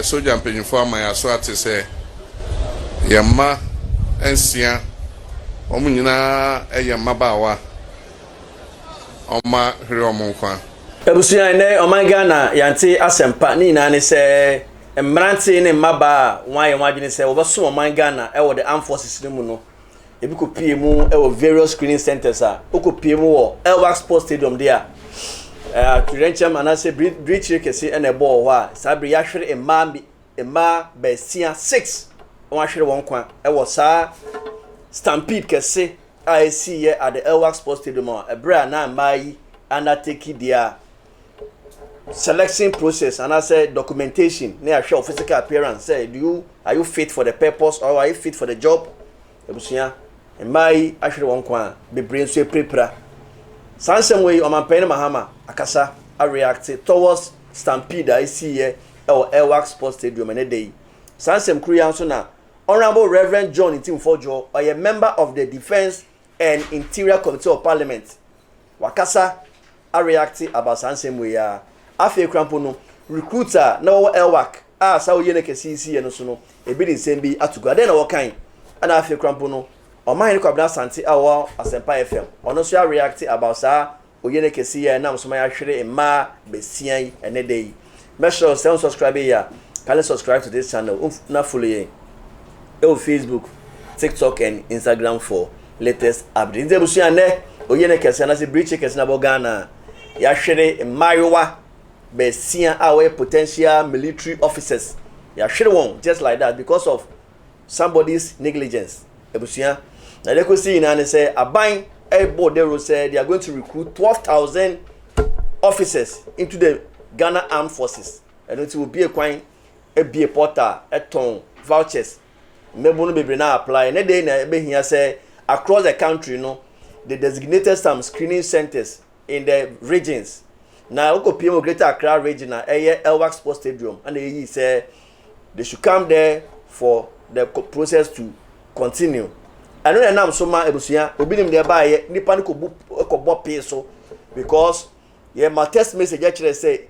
soldier mpanyinfo ama ya so ate say yamma ensia omu nyina eyammabawa oma hwere omunkwa ebusuyan ne omanga na yante asempa ni na ne se mmerante ne mmaba wan wadwene se obaso omanga na e wo the armed forces ni mu no ebi ko pie mu e wo various screening centers a okopie mu wo Elwak Sports Stadium there Turencham anase bridge kesi ene ball wa sabri ya hwere emma besia 6 won hwere won kwa e wo sa stampede kesi I see here at the Elwak Sports Stadium a bra na mai undertake their selection process and I said documentation near show physical appearance say are you fit for the purpose or are you fit for the job ebusia mai ahwere won kwa be brain so prepare sansem way o man pen Mahama akasa a react towards stampede I see here at Elwak Sports Stadium and day sansem crew yan so na Honorable Reverend John Itimfojo or a member of the Defense and Interior Committee of Parliament wakasa a react about sansem way afi krampo no recruiter na wo Elwak sawo ye ne kesisi no so no e bi nsem bi atugo ade na wo kan ana afi krampo no o man ne kwabna sante awo Asempa FM ono so react about sa oye ne kesiye na msoma ya hwere emma besian ene dey make sure subscribe here can subscribe to this channel na follow ye on Facebook, TikTok and Instagram for latest updates nze busuan ne oye ne kesiye na se breach kesiye na bogana ya hwere emmayewa besian our potential military officers ya hwere won just like that because of somebody's negligence ebusuan na they could see and say aban board they said they are going to recruit 12,000 officers into the Ghana Armed Forces and it will be a coin be a porter a ton vouchers mebono be na apply and they na be here say across the country they designated some screening centers in the regions now okopiem Greater Accra region na Elwak Sports Stadium and they say they should come there for the process to continue. I know na so ma ebusuya obi nim de ba ye nipa ne ko bo peso because my text message actually say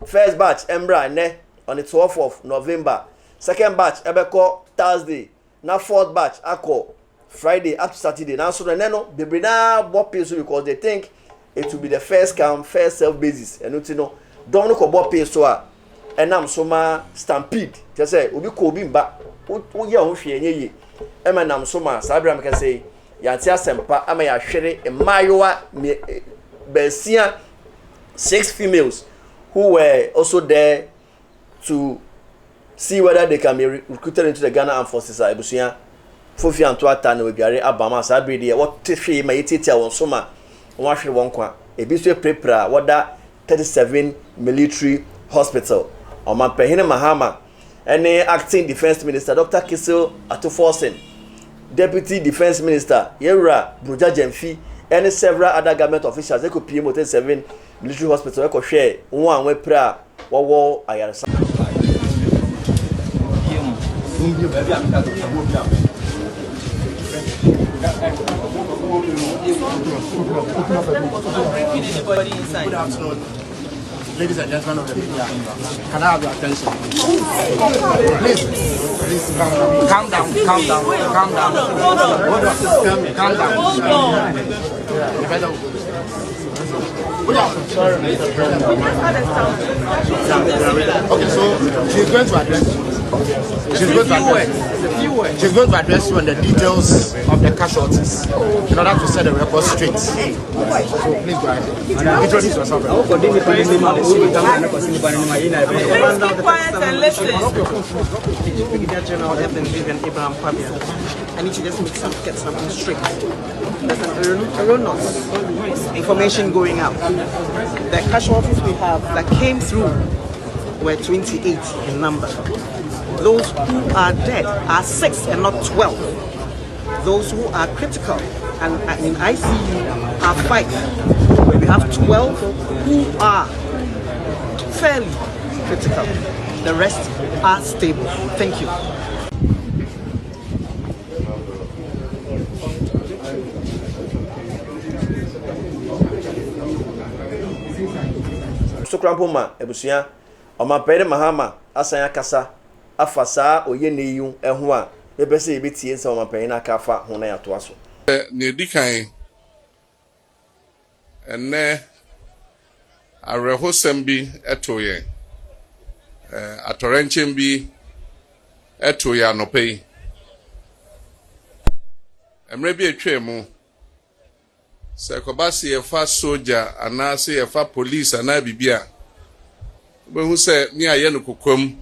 first batch embra ne on the 12th of November, second batch ebeko Thursday, na fourth batch ako Friday up to Saturday. Now so no bebre na bo peso because they think it will be the first come first serve basis and you know don no ko bo peso a enam so ma stampede just say obi ko obi mba wo ye ho hwe enye Emma Namsoma, Sabram can say, Yantia Sempa, Amaya Sherry, and Mayoa Bersia, 6 females who were also there to see whether they can be recruited into the Ghana Armed Forces. Ebusia, Fofi Antoine, with Gary Abama, Sabri, what Tiffy, my teacher, one summer, one share one qua, a bishop prepara, what that 37 military hospital, or Mampehina Mahama. And the acting defense minister Dr. Kisil Atuforsen, deputy defense minister Yera Bruja Jemfi, and several other government officials they could PM 7 military hospital they could share one way prayer war ayarsa. Ladies and gentlemen of the media, can I have your attention? Please calm down. Hold on. Calm down. Okay, so she's going to address you. She's going to address you on the details of the casualties in order to set the record straight. So please go ahead. Introduce yourself. Be quiet and listen. I need to just get something straight. There's an erroneous information going out. The casualties we have that came through were 28 in number. Those who are dead are 6 and not 12. Those who are critical and in ICU are 5. We have 12 who are fairly critical. The rest are stable. Thank you. So Krampoma, Ebusia, Mahama, asan akasa afa saa oye ne yu eho a bebese ebetie nsa omapanyin aka afa ho na yato aso ne dikan enne arehosem bi eto ye atorenchem bi eto ya nopai emre bi etwemu se kobasi efa soldier anase efa police ana bibia behu se ni aye no kokom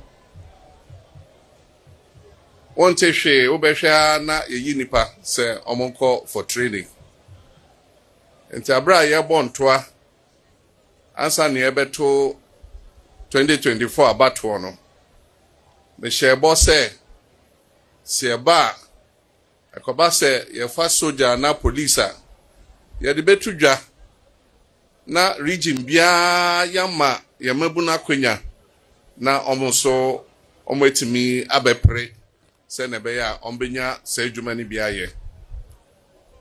wonte hwe obehwa na yeyi nipa se omonko for training enti abra ye bontoa ansa ne ebeto 2024 abato no me shebo se ba akoba se ye fa soldier na police ye de betudwa na region bia yama ye mabuna kwenya na omonso omwetimi abepre se ne be ya ombenya se adwuma ni bia ye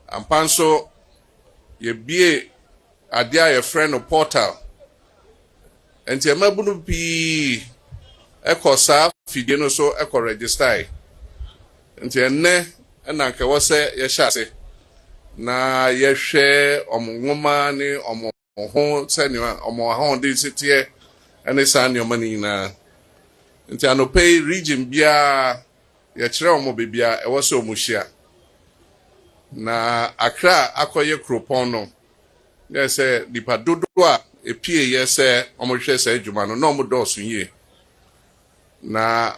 ampanso ye bie ade a ye friend no portal enti mabunu bi ekosa fidie no so eko register enti enne na nke wo se ye hyase na ye hwe omwoma ni omoho se ni omoho de sitie ene sa ni omani na enti anopay region bia ye kire omo bebia e wo se omuhia na Accra akoye kropon no ye se dipa dodo a epie ye se omohwe se adwuma no na omo dosu yie na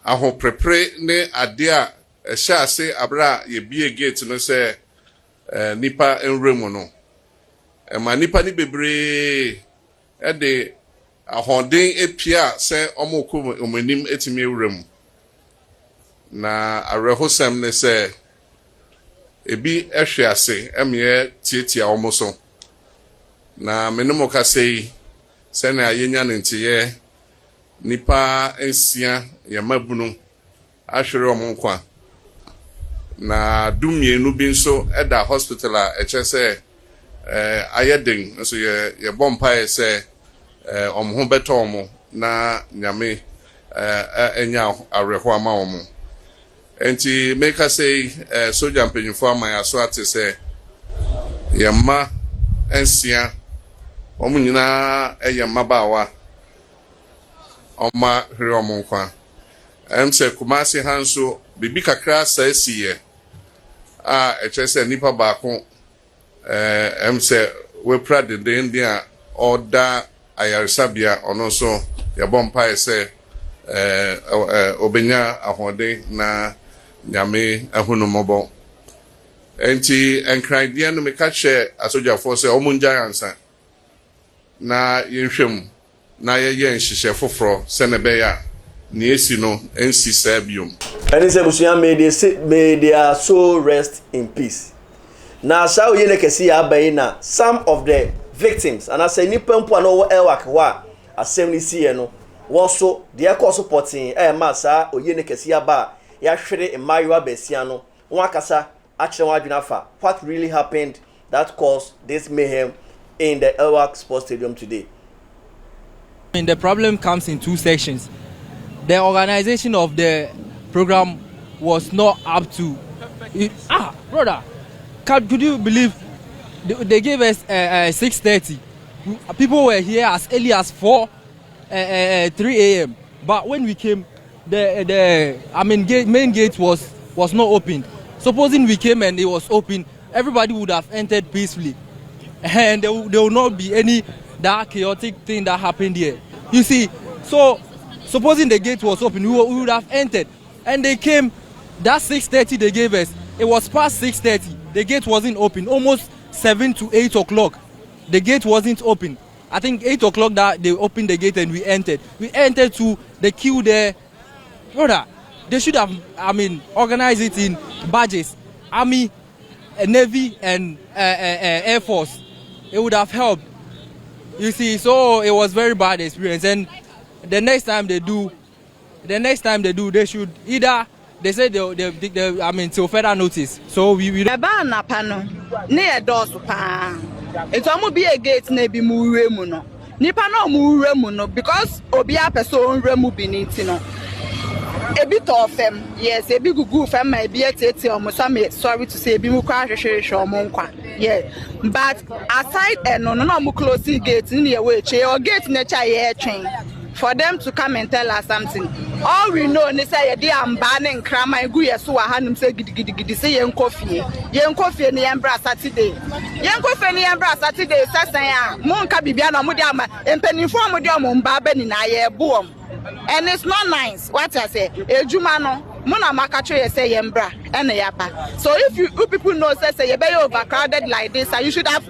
aho prepare ne ade a hyase abra ye bie gate no se nipa enremu no ma nipa ni bebre de ahonden epia se omokom omanim etimi ewrem na arehosem ne se ebi ehwe ase emye tietia omoso na menemo ka sei se na yenya ntiye nipa ensia ya mabunu ahwere omonkwa na dumienu bi nso eda hospital a echese ayeden so ye bompa se omho beto omo na nyame enya areho ama omo enti make say soldier mpanyufo amaya so ate se yemma ensia omo nyina eyemma bawa oma hre omo nkwa emse kumasi hanso bibi kakra sa esiye echese nipa baako emse we prade de india oda ayarsabia ono so ya bompa ese obenya ahode na nyame ahunu mobo enti enkraidie no me ka che asoja force omunja ansa na yenhwem na ye nhihye foforo se ne be ya ni esi no ensi sabium and is ebusuya may their soul rest in peace na sao ye nekesi ya abai na some of the victims and as nipa mpo na wo Elwak wa asem ni sie no wo so de ko supporting ma sa oye nekesi ya ba ya hwere emayiwa besia no won akasa akire wa adwuna fa what really happened that caused this mayhem in the Elwak Sports Stadium today. The problem comes in two sections. The organization of the program was not up to it. Brother, could you believe they gave us 6:30? People were here as early as 3 a.m. But when we came, the main gate was not opened. Supposing we came and it was open, everybody would have entered peacefully, and there will not be any that chaotic thing that happened here. You see, so supposing the gate was open, we would have entered, and they came. That 6:30 they gave us, it was past 6:30. The gate wasn't open. Almost 7 to 8 o'clock, the gate wasn't open. I think 8 o'clock that they opened the gate and we entered. We entered to the queue there. Brother, they should have, organized it in badges, Army, Navy, and Air Force. It would have helped. You see, so it was very bad experience. And the next time they do, they should either, they say they till further notice. So we Eba na pano, ne edosu pa. It's almost be a gate ne bi muwe muno. nipa no mu remu no because obi a person remu biniti no a bit of them yes a big gugu fam my be tete omo some sorry to say bi mu kwa hwehwe omo nkwa yeah but aside no mu closing gate ni we che or gate na cha ye twen for them to come and tell us something. All we know is say they am banning krama gu yeso wa hanum say gidi say yen coffee ni embra Saturday Saturday sasan a mon ka bibia na mo de ama empanifo mo de mo mba ba ni na ye boom and it's not nice what I say ejuma no muna makacho ye say embra and yapa so if you people know say you be overcrowded like this you should have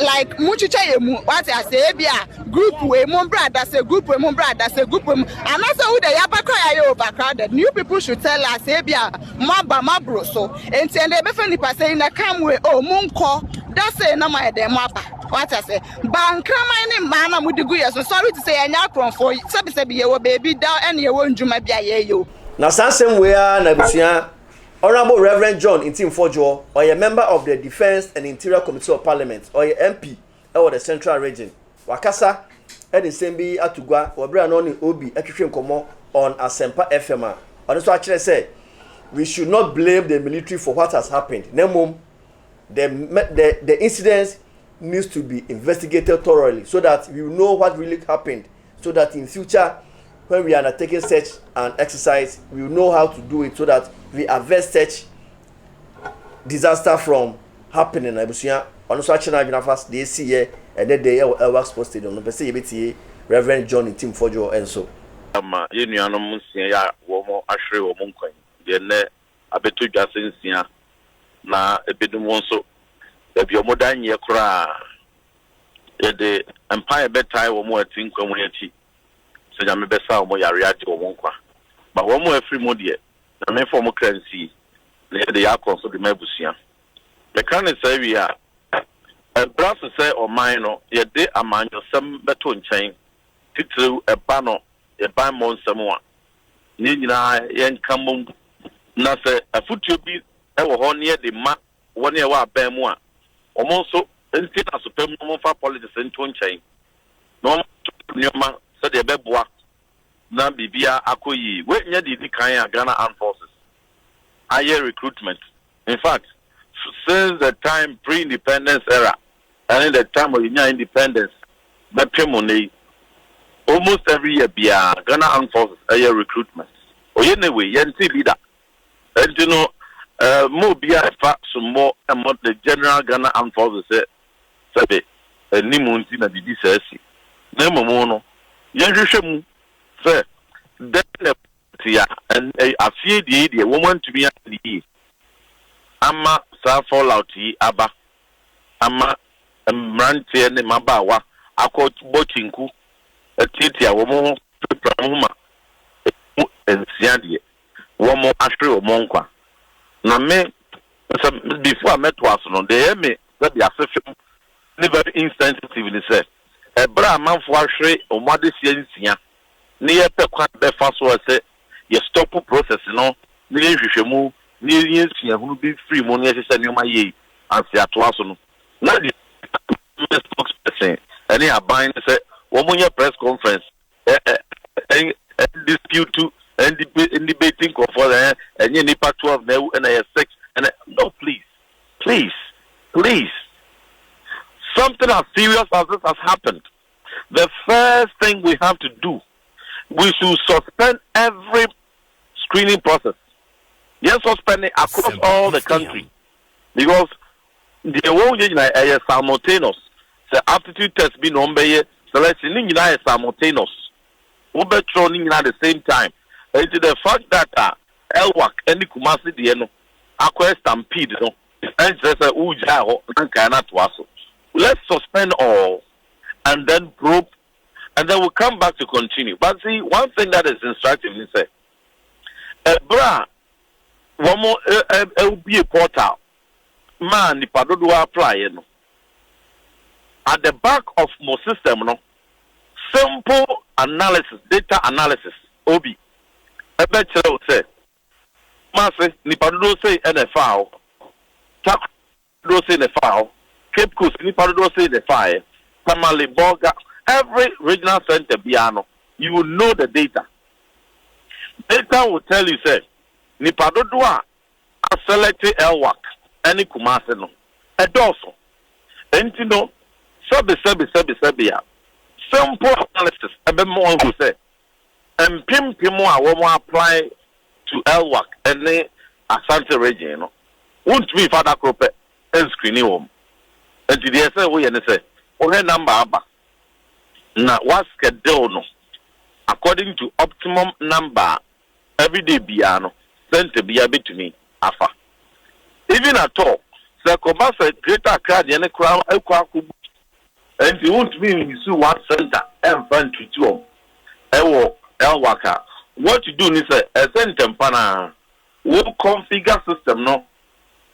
like muchicha emu what I say bia group we mon brother say group we mon brother say group and also who the yapa cry you overcrowded new people should tell us say bia mabro so and they be friendly person na come we oh monko that say na my dem mapa what I say bankrama ni mana mudigu yes so sorry to say anya kron for say be your baby down and you won juma bia ye yo na sansem we na busia Honorable Reverend John Intim Fojo, or a member of the Defense and Interior Committee of Parliament, or a MP, or the Central Region. Wakasa, Edin Sembi Atugwa, or Brian Oni Obi, Ekifim Komo, on Asempa FMA. On this actually say, we should not blame the military for what has happened. Nemum, the incidents needs to be investigated thoroughly so that we will know what really happened, so that in future, when we are undertaking such an exercise, we will know how to do it so that we avert such disaster from happening. Abusia on so actually na fast they see here and then they Elwak Sports Stadium. No person yebeti Reverend John Intim Fojo enso. Ama ye nuanom nsia ya wo mo ahwere wo mo nkwan. De ne abeto dwase nsia na ebedum nso e bi omo dan ye kura e de empire betai wo mo ati nkwan wo ati. So jame besa wo yare ati wo nkwa ba wo mo afri mo de na me for mo currency le de yakon so de mabusia me kan say wi a brass say o man no ye de amanyo sam beto nchen titru e ba no e ba mo nsam a ni nyina ye nkamom na say afutuo bi e wo ho ne de ma wo ne wa ban mu a o mo so enti na so pem mo fa politics nto nchen no nyoma so de beboa na bibia akoyi we nya di kan ya Ghana Armed Forces aye recruitment in fact since the time pre-independence era and in the time of independence but almost every year bia Ghana Armed Forces aye recruitment oyenewe yenti leader and you know mo bia fa some more about the general Ghana Armed Forces say ni munti na bibi sesi na momo no yenhwehwem say then and a few days the woman to be at the ama sa fallout yi aba ama mrante ne mabawa akọ bochinku etiti a womo prepare ma ensiade womo ahwere womo nkwa na me before meto aso no dey me that the asefem ne very insensitive ni say ebra amanfo ahwere omade siansia ne ye pe kwa be fa so say ye stop process no ne hwehwemu ne ye nsia hunu bi free mo ne ye sese ne ma ye ansi ato aso no na the spokesperson any aban say wo mo ye press conference dispute to and debating for and you need part 12 now and I 6 and no please something as serious as this has happened. The first thing we have to do, we should suspend every screening process. Yes, suspend it across all the country because the whole is simultaneous. The aptitude test being on by selection is simultaneous. We be thrown at the same time. It is the fact that Elwak and Kumasi Dieno acquire stampede, no, and just a uja and cannot wasso. Let's suspend all and then probe, and then we'll come back to continue. But see, one thing that is instructive is that bra, one more will be a portal. Man, the padodo apply, you know. At the back of my system, no, simple analysis, data analysis, OB. I bet you say, Master, the padodo say NFL, tap do say the file. Cape Coast, ni parudo say the fire. Tamale Boga, every regional center piano, you will know the data. Data will tell you, say, Nipadodua, I selected Elwak, any Kumaseno, a dorsal. And you know, Simple analysis, a bit more who say, and Pimmo, will apply to Elwak and the Asante region. Won't be Father Crope and screening home. And to the essay, we say, oh, her number, now what's scheduled according to optimum number every day, piano, sent to be a bit to me, Afa. Even at all, Sir Kobasa, greater card, and a crown, and you won't mean you see one center and front to two. Elwaka. What you do is a center pana will configure system no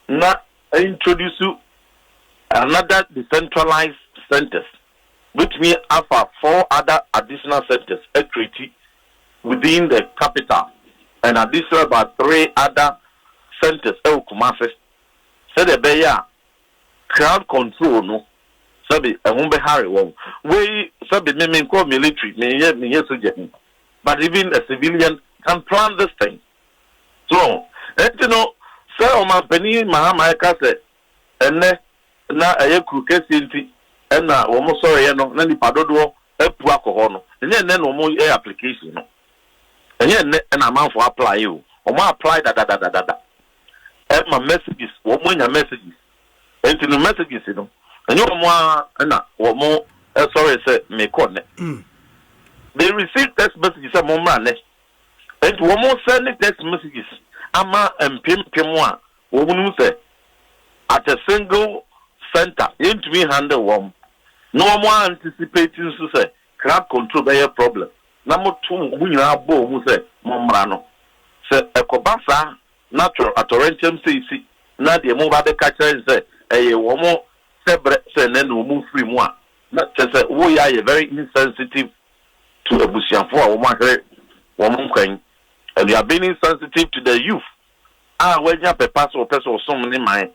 not introduce you another decentralized centers, which means after 4 other additional centers equity within the capital and additional about 3 other centers Kumasi. So the beya crowd control no sabi won't be hurry one we sabi me call military me but even a civilian can plan this thing. So you know say o ma pani Mahama say ene na ayeku kesinti ena wo mo sorry no na ni padodo epu akoho no ene no mo application no ene na man for apply you o mo apply da my messages wo mo nya messages enti no messages no ene o mo na wo mo sorry say me call they receive text messages say mo mra ne enti wo mo send text messages ama mpem a wo mu say at a single center into me handle one no more anticipating to say crowd control be a problem na mo tum mu nyina bo mu say mo mra no say ekobasa natural authoritum say na de mo ba be catch say wo mo sebre say na no mu free mu a na say wo ya very insensitive to abusianfo a wo ma hre wo mo kwan and you are being insensitive to the youth when you pass or person or some in mind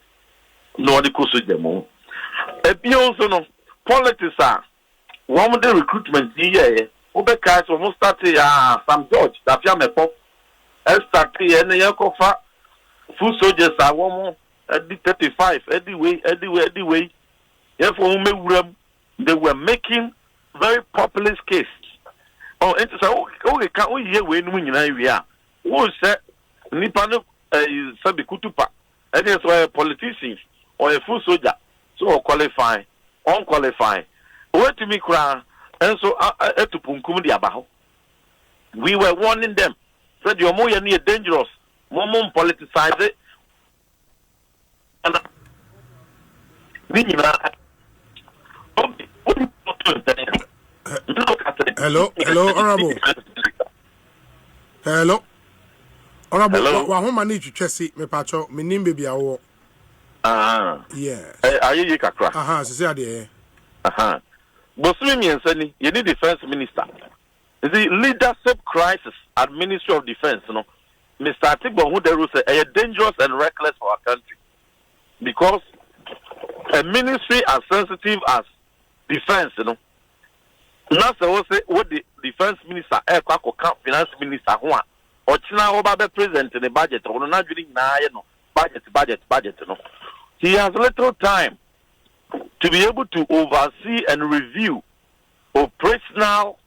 no the course with them also no politics are one of the recruitment here Obeka almost started Sam George that you me pop started and you cover full soldiers are one at the 35 anyway therefore they were making very populist case. Oh, and so okay, can we hear when we are? Who said Nipano Sabi Kutupa? And that's why politicians or a full soldier so qualify, unqualified. What to me cry and so to Punkum Diabaho. We were warning them. Said you're more near dangerous, more politicized it. And Hello, honorable. Hello, honorable. Wahoma need to chesi me pacho me nim baby awo. Yes. Are you Accra? Say there. Bosumi Miensani, you need defense minister. The leadership crisis at Ministry of Defense, you know, Mr. Atigbo Huderu say are dangerous and reckless for our country. Because a ministry as sensitive as defense, you know. Now, so what the defense minister, finance minister, or China over present in the budget, or not doing budget, you know. He has little time to be able to oversee and review operational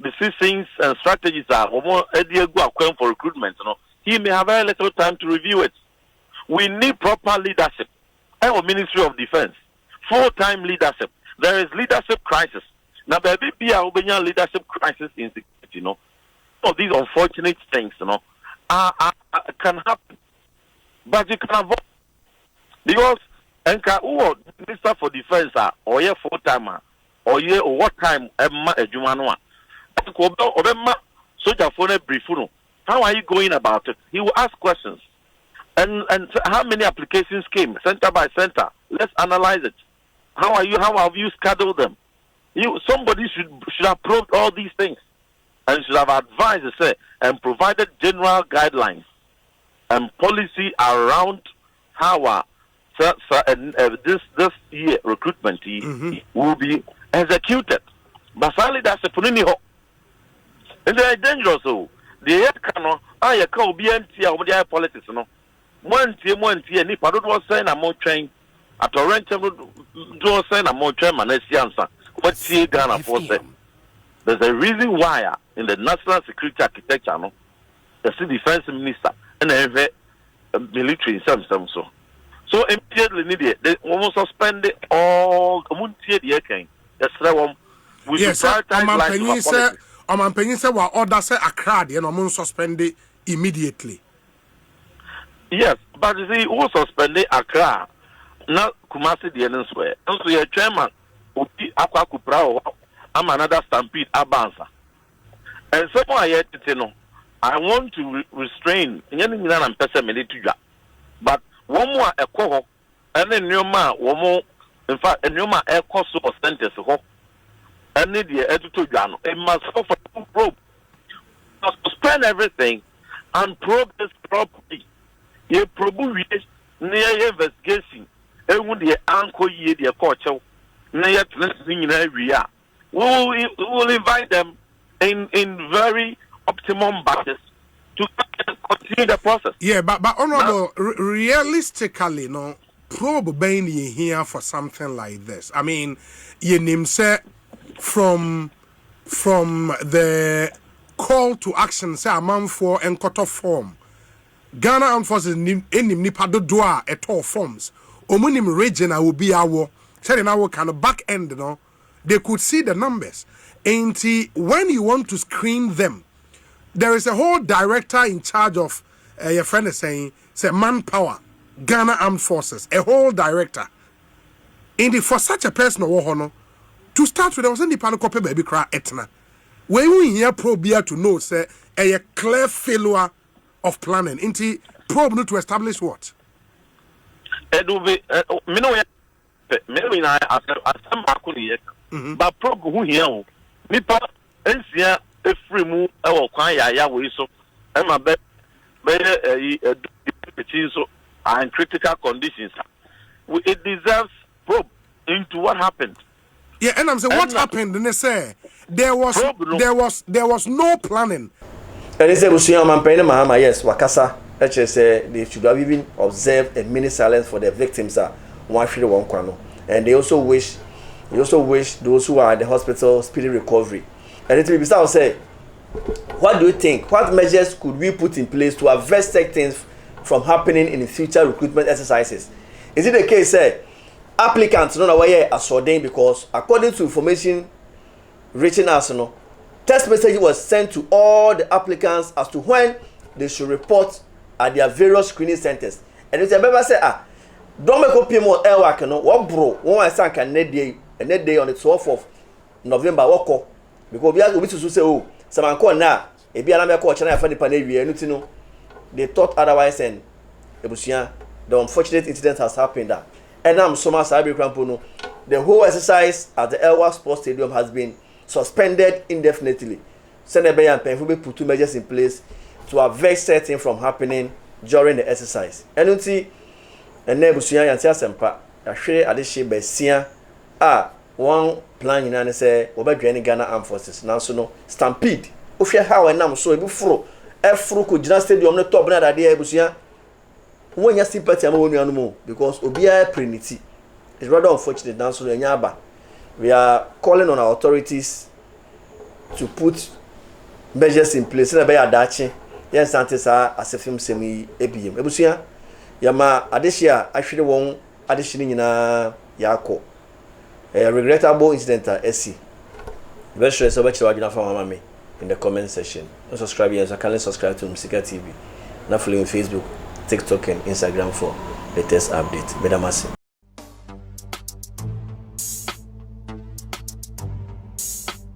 decisions and strategies that are for recruitment, you know. He may have very little time to review it. We need proper leadership. Our Ministry of Defense, full-time leadership. There is leadership crisis. Now, baby, be a leadership crisis in security, you know. All these unfortunate things, you know, can happen. But you can avoid. Because, Minister for Defense, or your full-timer, or your what time, a Jumanwa. Soldier phone a brief, how are you going about it? He will ask questions. And how many applications came, center by center? Let's analyze it. How have you scheduled them? Somebody should have probed all these things and should have advised, and provided general guidelines and policy around how this year recruitment will be executed. Basali that's a punini ho. And they are dangerous. So the cano, I call BNT or the politics. No, one tea, and if I don't sign a more train at a rent, do sign a more train, and let's answer. What's he Ghana for? There's a reason why in the national security architecture, no, the defense minister and the military in some so immediately needed they almost suspend all community the king. Yes, sir. Oman Penny said, "Wa order say Accra, and Oman suspend it immediately." Yes, but you see, who suspended Accra? Not Kumasi the elsewhere. Also, your chairman, Uti Aqua Kuprao. I'm another stampede abansa. And someone yet to know, I want to restrain but one more a coho, and then new man, one more, in fact, a new man air cost of sentence, and need the editor, it must offer probe, must spend everything and probe this property. Ye probe near investigation, and when the uncle ye the culture, near listening in every year. We will invite them in very optimum budgets to continue the process. Yeah, but honorable, realistically, no, probably here for something like this. I mean, you name say from the call to action, say a man for and cut off form. Ghana Armed Forces in nipa do doa at all forms. Omunim region I will be our telling our kind of back end, no. They could see the numbers. And when you want to screen them, there is a whole director in charge of, your friend is saying, say manpower, Ghana Armed Forces, a whole director. And for such a person, to start with, I was in the panel copy baby cry etna. When we hear probia to know, say, a clear failure of planning, into probe to establish what? It will be, maybe I but probe who here, Nipa, Ensia, a free move, or Kwaya, we so, and my bed, and critical conditions. It deserves probe into what happened. Yeah, and I'm saying what happened, and they say there was no planning. And they say we see Mahama, yes, Wakasa, say they should have even observed a minute silence for the victims. And they also wish those who are at the hospital speedy recovery. And it will be say, what do you think? What measures could we put in place to avert such things from happening in the future recruitment exercises? Is it the case, say, applicants don't know where are ordained because according to information reaching us, text message was sent to all the applicants as to when they should report at their various screening centers. And it's a member say, don't make up more Elwak, what bro, one I sank a net day on the 12th of November, because we are going to say, oh, some call now, a be an coach and I find the Panavia, and they thought otherwise, and the unfortunate incident has happened. And I'm so much the whole exercise at the Elwak Sports Stadium has been suspended indefinitely. Senator and Penfu put 2 measures in place to avert certain from happening during the exercise. And you see, and Nebusia and Sempa, a share at the ship by Sia. One plan in say, over Ghana Armed Forces, now so no stampede. If you how and now so a bufro, could just stadium not top that idea, Busia. When you sympathy, I'm because Obia Prinity is rather unfortunate now so in Yaba. We are calling on our authorities to put measures in place. And by Adachi, yes, Santesa as a film semi ABM. Ebusia, Yama Adesia actually won additioning in a Yako. A regrettable incident at SC. Very sure so much about Mammy in the comment section. Don't subscribe yet, so kindly subscribe to Musica TV. Now follow on Facebook, TikTok, and Instagram for latest updates. Bedamasi.